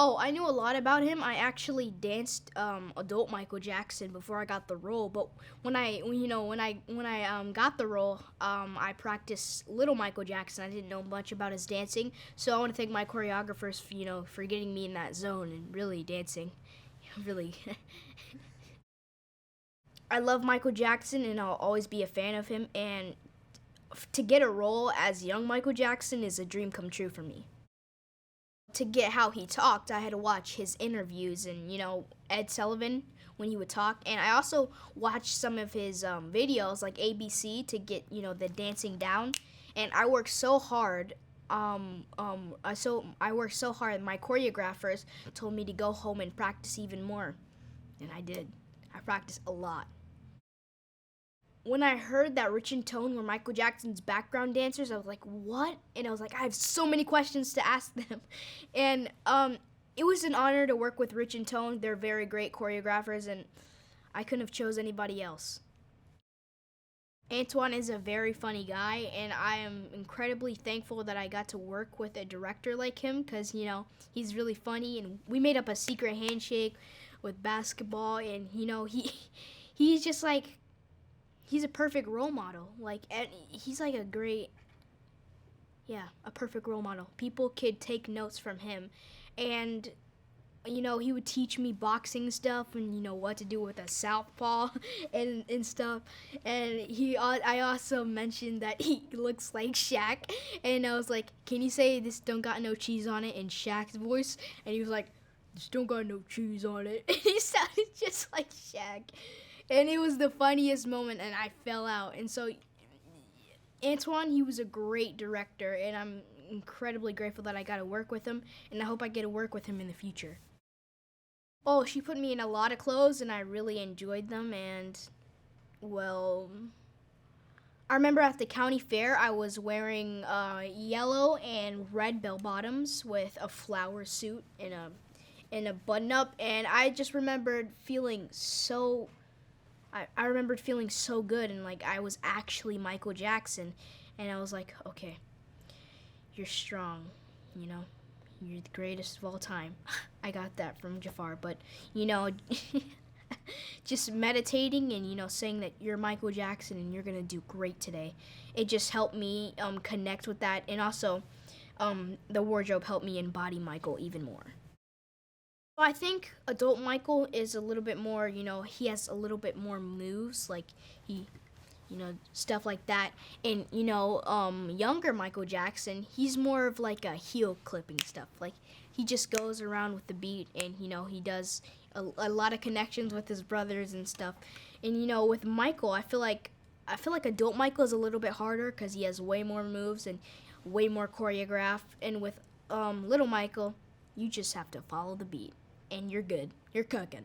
Oh, I knew a lot about him. I actually danced adult Michael Jackson before I got the role. But when I got the role, I practiced little Michael Jackson. I didn't know much about his dancing, so I want to thank my choreographers, for getting me in that zone and really dancing. Really, I love Michael Jackson, and I'll always be a fan of him. And to get a role as young Michael Jackson is a dream come true for me. To get how he talked, I had to watch his interviews and, Ed Sullivan when he would talk. And I also watched some of his videos, like ABC, to get, the dancing down. And I worked so hard. I worked so hard. My choreographers told me to go home and practice even more. And I did. I practiced a lot. When I heard that Rich and Tone were Michael Jackson's background dancers, I was like, what? And I was like, I have so many questions to ask them. And it was an honor to work with Rich and Tone. They're very great choreographers, and I couldn't have chose anybody else. Antoine is a very funny guy, and I am incredibly thankful that I got to work with a director like him because, he's really funny, and we made up a secret handshake with basketball, and, he's just like, he's a perfect role model. And he's like a perfect role model. People could take notes from him. And, he would teach me boxing stuff and, what to do with a southpaw and stuff. And I also mentioned that he looks like Shaq. And I was like, can you say this don't got no cheese on it in Shaq's voice? And he was like, this don't got no cheese on it. And he sounded just like Shaq. And it was the funniest moment, and I fell out. And so, Antoine, he was a great director, and I'm incredibly grateful that I got to work with him, and I hope I get to work with him in the future. Oh, she put me in a lot of clothes, and I really enjoyed them, and, well, I remember at the county fair, I was wearing yellow and red bell-bottoms with a flower suit and a button-up, and I just remembered feeling so... I remembered feeling so good, and like I was actually Michael Jackson, and I was like, okay, you're strong, you're the greatest of all time. I got that from Jafar, but just meditating and saying that you're Michael Jackson and you're gonna do great today, it just helped me connect with that, and also the wardrobe helped me embody Michael even more. I think adult Michael is a little bit more, he has a little bit more moves, like stuff like that. And, younger Michael Jackson, he's more of like a heel clipping stuff. Like, he just goes around with the beat and, he does a lot of connections with his brothers and stuff. And, with Michael, I feel like adult Michael is a little bit harder because he has way more moves and way more choreographed. And with little Michael, you just have to follow the beat. And you're good. You're cooking.